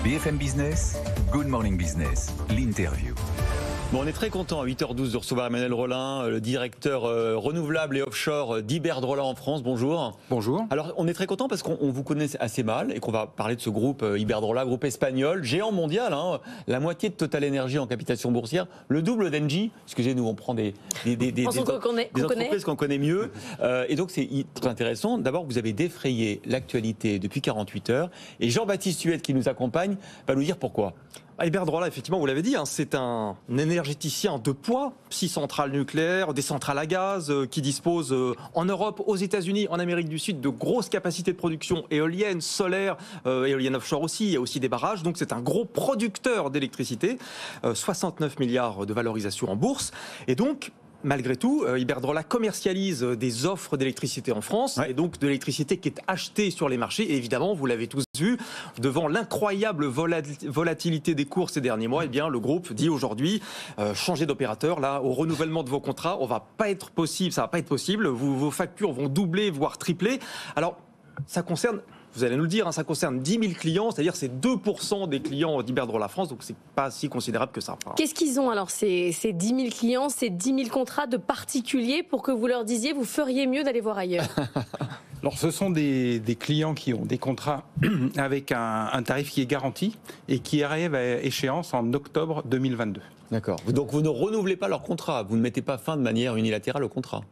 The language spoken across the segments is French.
BFM Business, Good Morning Business, l'interview. Bon, on est très content à 8h12 de recevoir Emmanuel Rollin, le directeur renouvelable et offshore d'Iberdrola en France. Bonjour. Bonjour. Alors, on est très content parce qu'on vous connaît assez mal et qu'on va parler de ce groupe Iberdrola, groupe espagnol, géant mondial, hein, la moitié de Total Energy en capitalisation boursière, le double d'Engie. Excusez-nous, on prend des entreprises qu'on connaît mieux. Et donc, c'est très intéressant. D'abord, vous avez défrayé l'actualité depuis 48 heures et Jean-Baptiste Huette, qui nous accompagne, va nous dire pourquoi. Iberdrola, effectivement, vous l'avez dit, hein, c'est un énergéticien de poids, 6 centrales nucléaires, des centrales à gaz, qui dispose en Europe, aux États-Unis, en Amérique du Sud, de grosses capacités de production éolienne, solaire, éolienne offshore aussi, il y a aussi des barrages, donc c'est un gros producteur d'électricité, 69 milliards de valorisation en bourse, et donc malgré tout, Iberdrola commercialise des offres d'électricité en France, et donc de l'électricité qui est achetée sur les marchés. Et évidemment, vous l'avez tous vu, devant l'incroyable volatilité des cours ces derniers mois, eh bien, le groupe dit aujourd'hui, changez d'opérateur, là, au renouvellement de vos contrats, ça va pas être possible, vos factures vont doubler, voire tripler. Alors, ça concerne... Vous allez nous le dire, hein, ça concerne 10 000 clients, c'est-à-dire c'est 2% des clients d'Iberdrola France, donc c'est pas si considérable que ça. Qu'est-ce qu'ils ont alors, ces 10 000 clients, ces 10 000 contrats de particuliers pour que vous leur disiez vous feriez mieux d'aller voir ailleurs? Alors, ce sont des clients qui ont des contrats avec un tarif qui est garanti et qui arrive à échéance en octobre 2022. D'accord. Donc vous ne renouvelez pas leur contrat, vous ne mettez pas fin de manière unilatérale au contrat?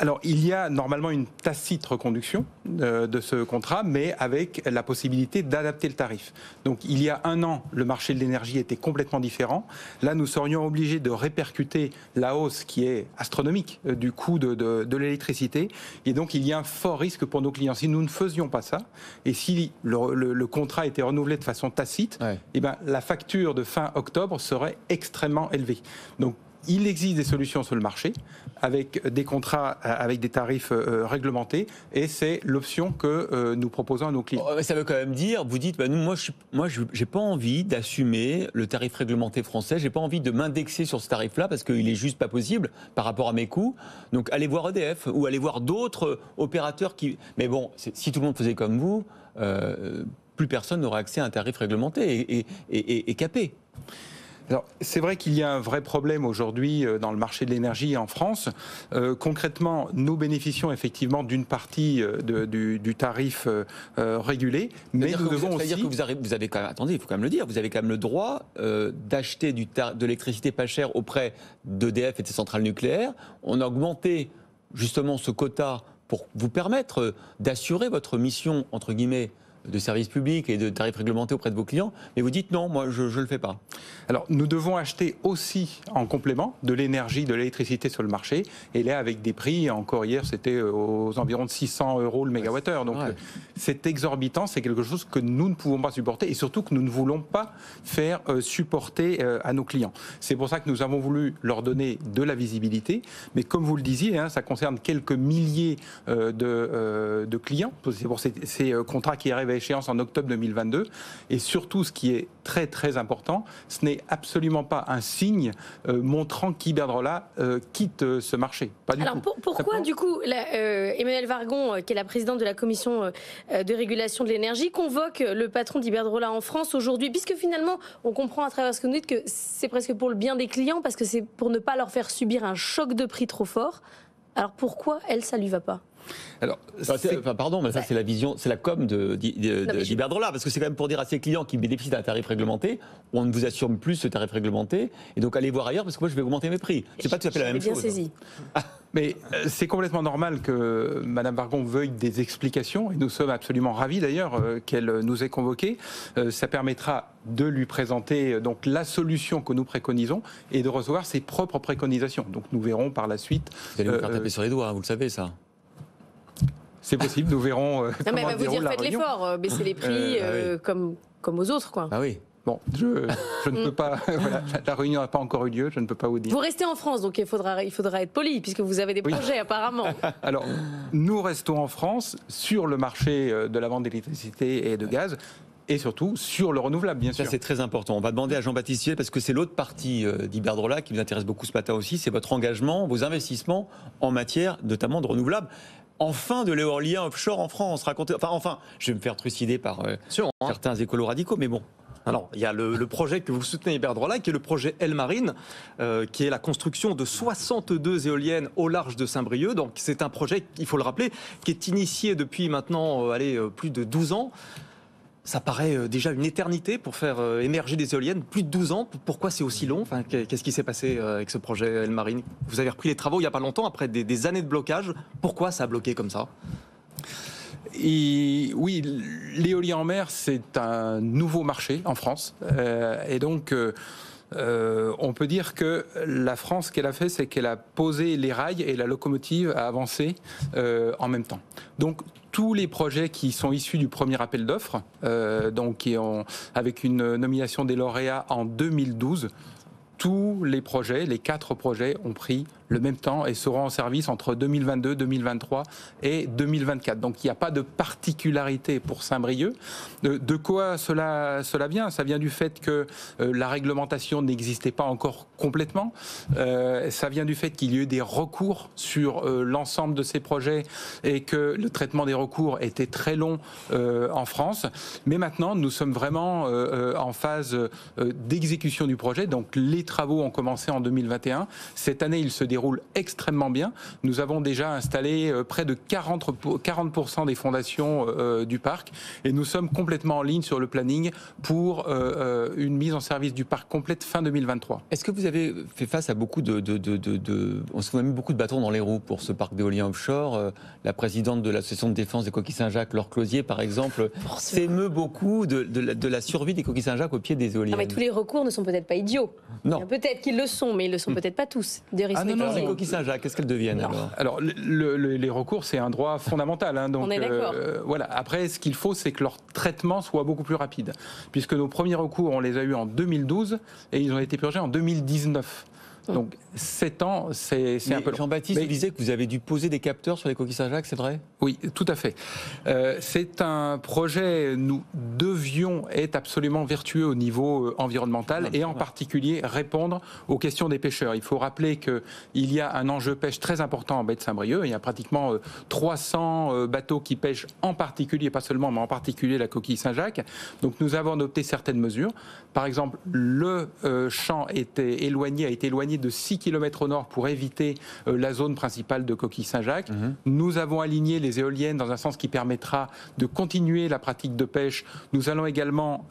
Alors, il y a normalement une tacite reconduction de ce contrat, mais avec la possibilité d'adapter le tarif. Donc, il y a un an, le marché de l'énergie était complètement différent. Là, nous serions obligés de répercuter la hausse qui est astronomique du coût de l'électricité. Et donc, il y a un fort risque pour nos clients. Si nous ne faisions pas ça, et si le contrat était renouvelé de façon tacite, eh ben, la facture de fin octobre serait extrêmement élevée. Donc, il existe des solutions sur le marché avec des contrats avec des tarifs réglementés et c'est l'option que nous proposons à nos clients. Ça veut quand même dire, vous dites, moi j'ai pas envie d'assumer le tarif réglementé français, j'ai pas envie de m'indexer sur ce tarif-là parce qu'il est juste pas possible par rapport à mes coûts. Donc allez voir EDF ou allez voir d'autres opérateurs qui... Mais bon, si tout le monde faisait comme vous, plus personne n'aurait accès à un tarif réglementé et capé. Alors, c'est vrai qu'il y a un vrai problème aujourd'hui dans le marché de l'énergie en France. Concrètement, nous bénéficions effectivement d'une partie du tarif régulé, mais nous devons aussi... C'est-à-dire que vous avez quand même... Attendez, il faut quand même le dire, vous avez quand même le droit d'acheter de l'électricité pas chère auprès d'EDF et de ses centrales nucléaires. On a augmenté justement ce quota pour vous permettre d'assurer votre mission, entre guillemets, de services publics et de tarifs réglementés auprès de vos clients, mais vous dites non, moi je ne le fais pas. Alors nous devons acheter aussi en complément de l'énergie, de l'électricité sur le marché, et là avec des prix, encore hier c'était aux environs de 600 € le mégawattheure, donc c'est exorbitant, c'est quelque chose que nous ne pouvons pas supporter et surtout que nous ne voulons pas faire supporter à nos clients. C'est pour ça que nous avons voulu leur donner de la visibilité, mais comme vous le disiez, hein, ça concerne quelques milliers de clients, c'est pour ces contrats qui arrivent à échéance en octobre 2022. Et surtout, ce qui est très très important, ce n'est absolument pas un signe montrant qu'Iberdrola quitte ce marché. Pas du tout. Alors pourquoi du coup Emmanuelle Wargon, qui est la présidente de la commission de régulation de l'énergie, convoque le patron d'Iberdrola en France aujourd'hui, puisque finalement on comprend à travers ce que vous dites que c'est presque pour le bien des clients, parce que c'est pour ne pas leur faire subir un choc de prix trop fort. Alors pourquoi elle, ça lui va pas? Alors, pardon, mais ça c'est la vision, c'est la com d'Iberdrola, parce que c'est quand même pour dire à ses clients qui bénéficient d'un tarif réglementé, on ne vous assure plus ce tarif réglementé, et donc allez voir ailleurs parce que moi je vais augmenter mes prix. C'est pas tout à fait la même chose. Bien saisi. Mais c'est complètement normal que Madame Wargon veuille des explications, et nous sommes absolument ravis d'ailleurs qu'elle nous ait convoqués. Ça permettra de lui présenter donc la solution que nous préconisons et de recevoir ses propres préconisations. Donc nous verrons par la suite. Vous allez vous faire taper sur les doigts, vous le savez ça. C'est possible, nous verrons. Non, mais elle va vous dire faites l'effort, baissez les prix comme aux autres, quoi. Ah oui. Bon, je ne peux pas. Voilà, la réunion n'a pas encore eu lieu, je ne peux pas vous dire. Vous restez en France, donc il faudra être poli, puisque vous avez des projets apparemment. Alors, nous restons en France sur le marché de la vente d'électricité et de gaz. Et surtout sur le renouvelable, bien sûr. Ça, c'est très important. On va demander à Jean-Baptiste Huette, parce que c'est l'autre partie d'Iberdrola qui vous intéresse beaucoup ce matin aussi, c'est votre engagement, vos investissements en matière notamment de renouvelable. Enfin de l'éolien offshore en France. Enfin, je vais me faire trucider par certains écolos radicaux, mais bon. Alors, il y a le projet que vous soutenez, Iberdrola, qui est le projet Elmarine, qui est la construction de 62 éoliennes au large de Saint-Brieuc. Donc, c'est un projet, il faut le rappeler, qui est initié depuis maintenant plus de 12 ans. Ça paraît déjà une éternité pour faire émerger des éoliennes. Plus de 12 ans, pourquoi c'est aussi long? Enfin, qu'est-ce qui s'est passé avec ce projet Elmarine? Vous avez repris les travaux il n'y a pas longtemps, après des années de blocage. Pourquoi ça a bloqué comme ça? Et oui, l'éolien en mer, c'est un nouveau marché en France. Et donc, on peut dire que la France, ce qu'elle a fait, c'est qu'elle a posé les rails et la locomotive a avancé en même temps. Donc, tous les projets qui sont issus du premier appel d'offres, avec une nomination des lauréats en 2012, tous les projets, les 4 projets, ont pris le même temps et seront en service entre 2022, 2023 et 2024. Donc il n'y a pas de particularité pour Saint-Brieuc. De quoi cela vient? Ça vient du fait que la réglementation n'existait pas encore complètement. Ça vient du fait qu'il y a eu des recours sur l'ensemble de ces projets et que le traitement des recours était très long en France. Mais maintenant, nous sommes vraiment en phase d'exécution du projet. Donc les travaux ont commencé en 2021. Cette année, ils se déroule extrêmement bien. Nous avons déjà installé près de 40% des fondations du parc et nous sommes complètement en ligne sur le planning pour une mise en service du parc complète fin 2023. Est-ce que vous avez fait face à beaucoup on s'est mis beaucoup de bâtons dans les roues pour ce parc d'éolien offshore? La présidente de l'association de défense des coquilles Saint-Jacques, Laure Closier, par exemple, s'émeut beaucoup de la survie des coquilles Saint-Jacques au pied des éoliennes. Non, mais tous les recours ne sont peut-être pas idiots. Non. Peut-être qu'ils le sont, mais ils ne le sont peut-être pas tous. Non, les coquilles Saint-Jacques, qu'est-ce qu'elles deviennent alors? Les recours, c'est un droit fondamental. Donc, on est d'accord. Voilà. Après, ce qu'il faut, c'est que leur traitement soit beaucoup plus rapide. Puisque nos premiers recours, on les a eus en 2012 et ils ont été purgés en 2019. Donc 7 ans, c'est un peu long. Jean-Baptiste, vous disiez que vous avez dû poser des capteurs sur les coquilles Saint-Jacques, c'est vrai? Oui, tout à fait. C'est un projet, nous devions être absolument vertueux au niveau environnemental et en particulier répondre aux questions des pêcheurs. Il faut rappeler qu'il y a un enjeu pêche très important en baie de Saint-Brieuc. Il y a pratiquement 300 bateaux qui pêchent en particulier, pas seulement, mais en particulier la coquille Saint-Jacques. Donc nous avons adopté certaines mesures. Par exemple, le champ a été éloigné de 6 km au nord pour éviter la zone principale de coquille Saint-Jacques. Nous avons aligné les éoliennes dans un sens qui permettra de continuer la pratique de pêche. Nous allons également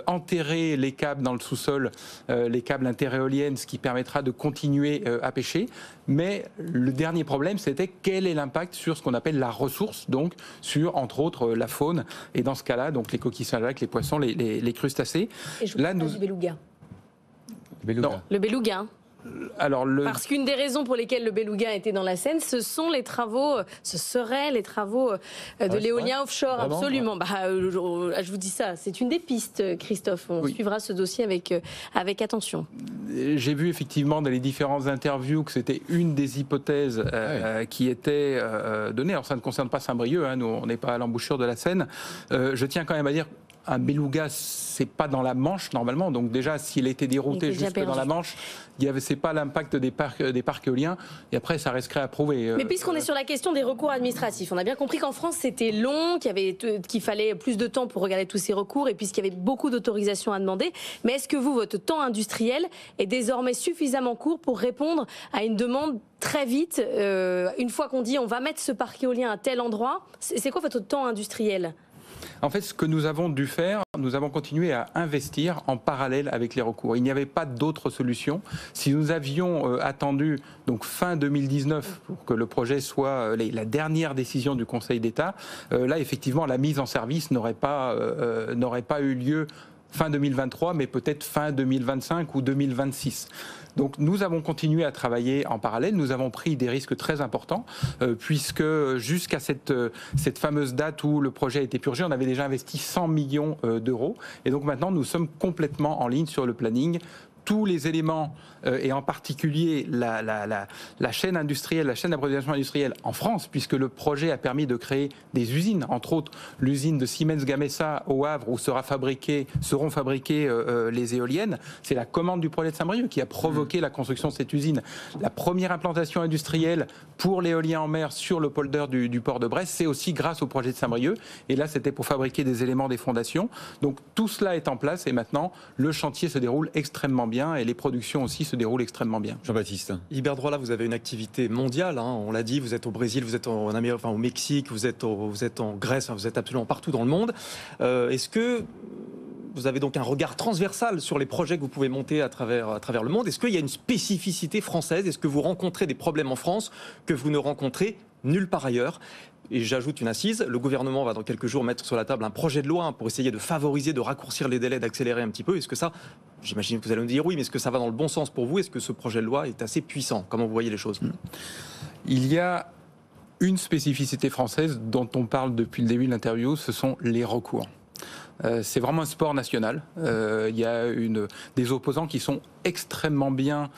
enterrer les câbles dans le sous-sol, les câbles interéoliennes, ce qui permettra de continuer à pêcher. Mais le dernier problème, c'était quel est l'impact sur ce qu'on appelle la ressource, donc sur, entre autres, la faune. Et dans ce cas-là, donc les coquilles Saint-Jacques, les poissons, les crustacés. Et je vous parle du beluga. Non. Le beluga. Alors Parce qu'une des raisons pour lesquelles le beluga était dans la Seine, ce seraient les travaux de l'éolien offshore. Vraiment? Absolument. Je vous dis ça, c'est une des pistes, Christophe. On suivra ce dossier avec attention. J'ai vu effectivement dans les différentes interviews que c'était une des hypothèses qui était donnée. Alors ça ne concerne pas Saint-Brieuc, nous on n'est pas à l'embouchure de la Seine. Je tiens quand même à dire, un beluga, c'est pas dans la Manche normalement. Donc déjà, s'il était dérouté jusque dans la Manche, c'est pas l'impact des parcs éoliens. Et après, ça resterait à prouver. Mais puisqu'on est sur la question des recours administratifs, on a bien compris qu'en France c'était long, qu'il fallait plus de temps pour regarder tous ces recours, et puisqu'il y avait beaucoup d'autorisations à demander. Mais est-ce que votre temps industriel est désormais suffisamment court pour répondre à une demande très vite, une fois qu'on dit on va mettre ce parc éolien à tel endroit? C'est quoi votre temps industriel? En fait, ce que nous avons dû faire, nous avons continué à investir en parallèle avec les recours. Il n'y avait pas d'autre solution. Si nous avions attendu donc fin 2019 pour que le projet soit la dernière décision du Conseil d'État, là effectivement la mise en service n'aurait pas eu lieu fin 2023, mais peut-être fin 2025 ou 2026. Donc nous avons continué à travailler en parallèle, nous avons pris des risques très importants, puisque jusqu'à cette fameuse date où le projet a été purgé, on avait déjà investi 100 millions d'euros. Et donc maintenant, nous sommes complètement en ligne sur le planning. tous les éléments, et en particulier la chaîne industrielle, la chaîne d'approvisionnement industrielle en France, puisque le projet a permis de créer des usines, entre autres l'usine de Siemens Gamesa au Havre, où seront fabriquées les éoliennes. C'est la commande du projet de Saint-Brieuc qui a provoqué la construction de cette usine. La première implantation industrielle pour l'éolien en mer sur le polder du port de Brest, c'est aussi grâce au projet de Saint-Brieuc. Et là, c'était pour fabriquer des éléments des fondations. Donc tout cela est en place et maintenant, le chantier se déroule extrêmement bien et les productions aussi se déroulent extrêmement bien. Jean-Baptiste. Iberdrola, vous avez une activité mondiale, hein, on l'a dit, vous êtes au Brésil, vous êtes en Amérique, enfin, au Mexique, vous êtes en Grèce, vous êtes absolument partout dans le monde. Est-ce que vous avez donc un regard transversal sur les projets que vous pouvez monter à travers le monde? Est-ce qu'il y a une spécificité française? Est-ce que vous rencontrez des problèmes en France que vous ne rencontrez nulle part ailleurs? Et j'ajoute une assise, le gouvernement va dans quelques jours mettre sur la table un projet de loi pour essayer de favoriser, de raccourcir les délais, d'accélérer un petit peu. Est-ce que ça, j'imagine que vous allez me dire oui, mais est-ce que ça va dans le bon sens pour vous? Est-ce que ce projet de loi est assez puissant? Comment vous voyez les choses? Il y a une spécificité française dont on parle depuis le début de l'interview, ce sont les recours. C'est vraiment un sport national. Il y a des opposants qui sont extrêmement bien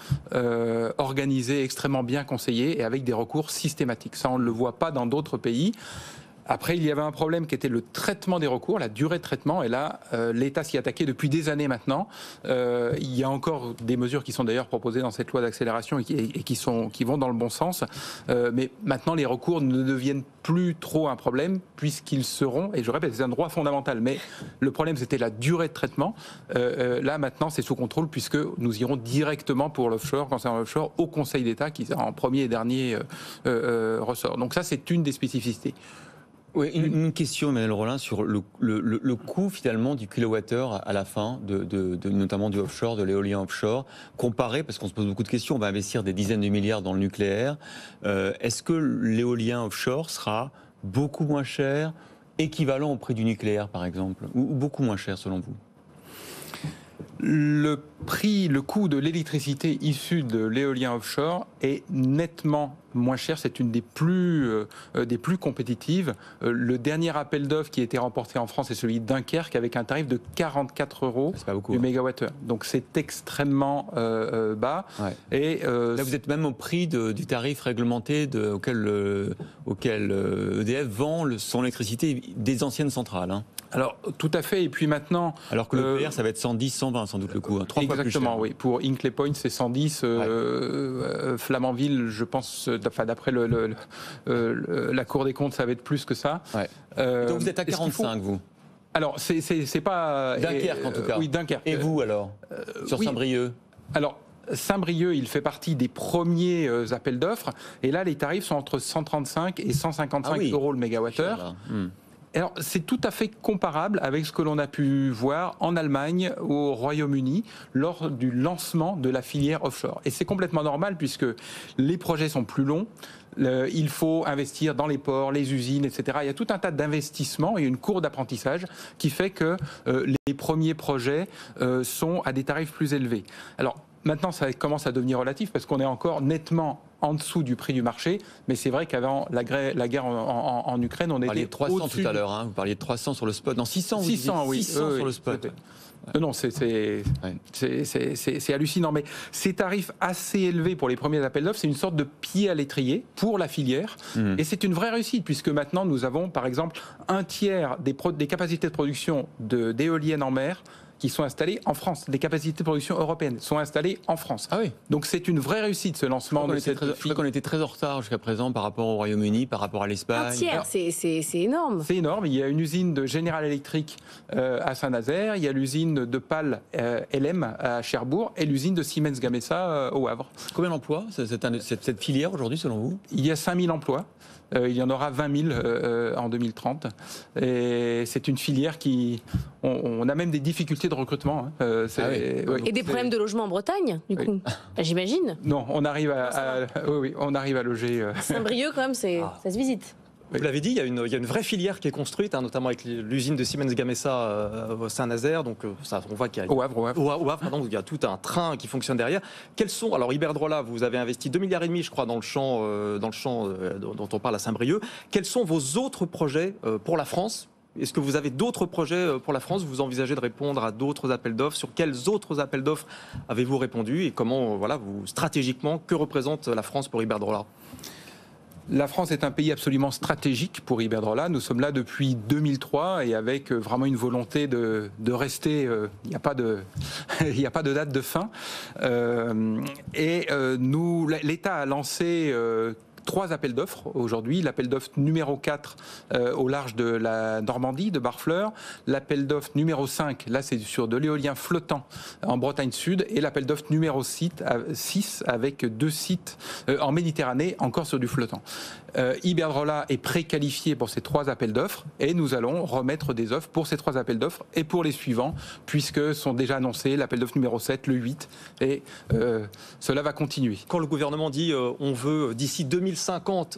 organisés, extrêmement bien conseillés et avec des recours systématiques. Ça, on ne le voit pas dans d'autres pays. Après, il y avait un problème qui était le traitement des recours, la durée de traitement. Et là, l'État s'y attaquait depuis des années maintenant. Il y a encore des mesures qui sont d'ailleurs proposées dans cette loi d'accélération et qui vont dans le bon sens. Mais maintenant, les recours ne deviennent plus trop un problème puisqu'ils seront, et je répète, c'est un droit fondamental. Mais le problème, c'était la durée de traitement. Là, maintenant, c'est sous contrôle puisque nous irons directement pour l'offshore, concernant l'offshore, au Conseil d'État qui, en premier et dernier, ressort. Donc ça, c'est une des spécificités. Oui, une question, Emmanuel Rollin, sur le coût finalement du kilowattheure à la fin, notamment du offshore, de l'éolien offshore, comparé, parce qu'on se pose beaucoup de questions, on va investir des dizaines de milliards dans le nucléaire. Est-ce que l'éolien offshore sera beaucoup moins cher, équivalent au prix du nucléaire par exemple, ou beaucoup moins cher selon vous? Le coût de l'électricité issue de l'éolien offshore est nettement moins cher. C'est une des plus compétitives. Le dernier appel d'offres qui a été remporté en France est celui de Dunkerque avec un tarif de 44 € du mégawattheure. Donc c'est extrêmement bas. Ouais. Et là, vous êtes même au prix du tarif réglementé auquel EDF vend son électricité des anciennes centrales. Hein. Alors, tout à fait. Et puis maintenant... Alors que le nucléaire, ça va être 110, 120 sans doute le coût. Hein. 3 fois plus cher. Exactement, oui. Pour Hinkley Point, c'est 110. Flamanville, je pense, d'après la Cour des comptes, ça va être plus que ça. Ouais. Donc vous êtes à 45, vous? Alors, c'est pas... Dunkerque, en tout cas. Oui, Dunkerque. Et vous, alors sur oui. Saint-Brieuc? Alors... Saint-Brieuc, il fait partie des premiers appels d'offres. Et là, les tarifs sont entre 135 et 155 € le mégawattheure. Alors, c'est tout à fait comparable avec ce que l'on a pu voir en Allemagne, au Royaume-Uni, lors du lancement de la filière offshore. Et c'est complètement normal puisque les projets sont plus longs. Il faut investir dans les ports, les usines, etc. Il y a tout un tas d'investissements et une courbe d'apprentissage qui fait que les premiers projets sont à des tarifs plus élevés. Alors, maintenant, ça commence à devenir relatif parce qu'on est encore nettement en dessous du prix du marché, mais c'est vrai qu'avant la guerre en Ukraine, on était au-dessus. Vous parliez de 300 tout à l'heure, hein. Vous parliez de 300 sur le spot. Non, 600, 600, oui. 600 sur le spot. Non, c'est hallucinant. Mais ces tarifs assez élevés pour les premiers appels d'offres, c'est une sorte de pied à l'étrier pour la filière. Et c'est une vraie réussite, puisque maintenant, nous avons, par exemple, un tiers des capacités de production d'éoliennes en mer qui sont installées en France. Les capacités de production européennes sont installées en France. Ah oui. Donc c'est une vraie réussite, ce lancement de cette... Je crois qu'on était très en retard jusqu'à présent par rapport au Royaume-Uni, par rapport à l'Espagne. Un tiers, c'est énorme. C'est énorme. Il y a une usine de General Electric à Saint-Nazaire, il y a l'usine de Pal LM à Cherbourg et l'usine de Siemens Gamesa au Havre. Combien d'emplois cette filière aujourd'hui selon vous? Il y a 5000 emplois. Il y en aura 20 000 en 2030. Et c'est une filière qui... On a même des difficultés de recrutement. Hein. Et des problèmes de logement en Bretagne, du coup, j'imagine. Non, on arrive à loger... Saint-Brieuc, quand même, ça se visite. Vous l'avez dit, il y a une vraie filière qui est construite, hein, notamment avec l'usine de Siemens Gamesa Saint-Nazaire. Donc, on voit qu'il y a au Havre, pardon, il y a tout un train qui fonctionne derrière. Quels sont, alors Iberdrola, vous avez investi 2,5 milliards, je crois, dans le champ dont on parle à Saint-Brieuc. Quels sont vos autres projets pour la France Est-ce que vous avez d'autres projets pour la France? Vous envisagez de répondre à d'autres appels d'offres? Sur quels autres appels d'offres avez-vous répondu? Et comment, vous stratégiquement, que représente la France pour Iberdrola? La France est un pays absolument stratégique pour Iberdrola. Nous sommes là depuis 2003 et avec vraiment une volonté de rester. Il n'y a pas de date de fin. L'État a lancé 3 appels d'offres aujourd'hui. L'appel d'offres numéro 4 au large de la Normandie, de Barfleur. L'appel d'offres numéro 5, là c'est sur de l'éolien flottant en Bretagne Sud. Et l'appel d'offres numéro 6 avec 2 sites en Méditerranée, encore sur du flottant. Iberdrola est préqualifié pour ces 3 appels d'offres et nous allons remettre des offres pour ces 3 appels d'offres et pour les suivants, puisque sont déjà annoncés l'appel d'offres numéro 7, le 8, et cela va continuer. Quand le gouvernement dit on veut d'ici 2050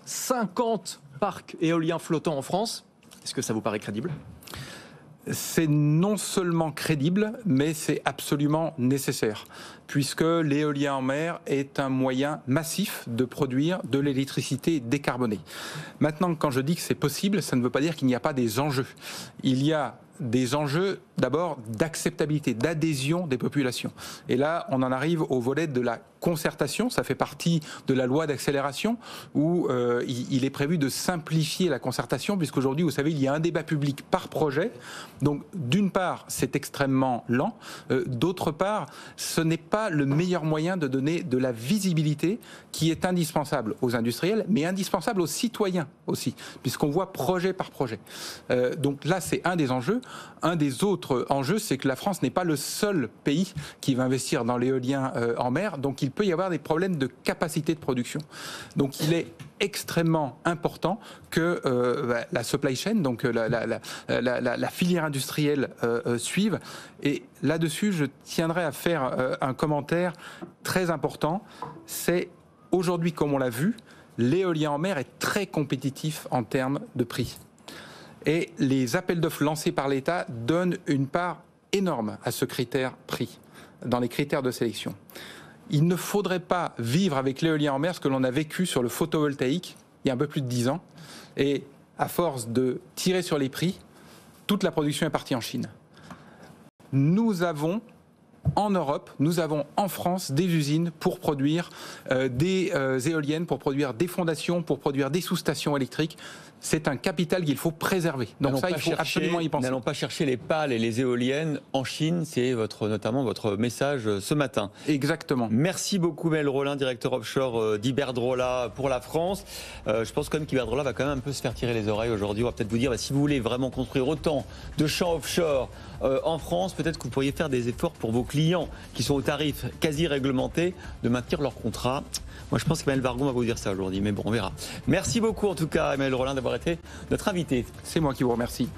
50 parcs éoliens flottants en France, est-ce que ça vous paraît crédible? C'est non seulement crédible, mais c'est absolument nécessaire, puisque l'éolien en mer est un moyen massif de produire de l'électricité décarbonée. Maintenant, quand je dis que c'est possible, ça ne veut pas dire qu'il n'y a pas des enjeux. Il y a des enjeux d'abord d'acceptabilité, d'adhésion des populations. Et là, on en arrive au volet de la concertation. Ça fait partie de la loi d'accélération où il est prévu de simplifier la concertation, puisqu'aujourd'hui, vous savez, il y a un débat public par projet. Donc, d'une part, c'est extrêmement lent. D'autre part, ce n'est pas le meilleur moyen de donner de la visibilité qui est indispensable aux industriels, mais indispensable aux citoyens aussi, puisqu'on voit projet par projet. Donc là, c'est un des enjeux. Un des autres enjeux, c'est que la France n'est pas le seul pays qui va investir dans l'éolien en mer, donc il peut y avoir des problèmes de capacité de production. Donc il est extrêmement important que la supply chain, donc la filière industrielle suive. Et là-dessus, je tiendrai à faire un commentaire très important. C'est aujourd'hui, comme on l'a vu, l'éolien en mer est très compétitif en termes de prix. Et les appels d'offres lancés par l'État donnent une part énorme à ce critère prix, dans les critères de sélection. Il ne faudrait pas vivre avec l'éolien en mer ce que l'on a vécu sur le photovoltaïque il y a un peu plus de 10 ans. Et à force de tirer sur les prix, toute la production est partie en Chine. Nous avons en Europe, nous avons en France des usines pour produire des éoliennes, pour produire des fondations, pour produire des sous-stations électriques. C'est un capital qu'il faut préserver. Donc ça, il faut absolument y penser. N'allons pas chercher les pales et les éoliennes en Chine. C'est notamment votre message ce matin. Exactement. Merci beaucoup, Maël Rolin, directeur offshore d'Iberdrola pour la France. Je pense quand même qu'Iberdrola va quand même un peu se faire tirer les oreilles aujourd'hui. On va peut-être vous dire, si vous voulez vraiment construire autant de champs offshore en France, peut-être que vous pourriez faire des efforts pour vos clients qui sont au tarif quasi réglementé de maintenir leur contrat. Moi, je pense qu'Emmanuel Vargon va vous dire ça aujourd'hui, mais bon, on verra. Merci beaucoup, en tout cas, Maël Rolin, d'avoir été notre invité. C'est moi qui vous remercie.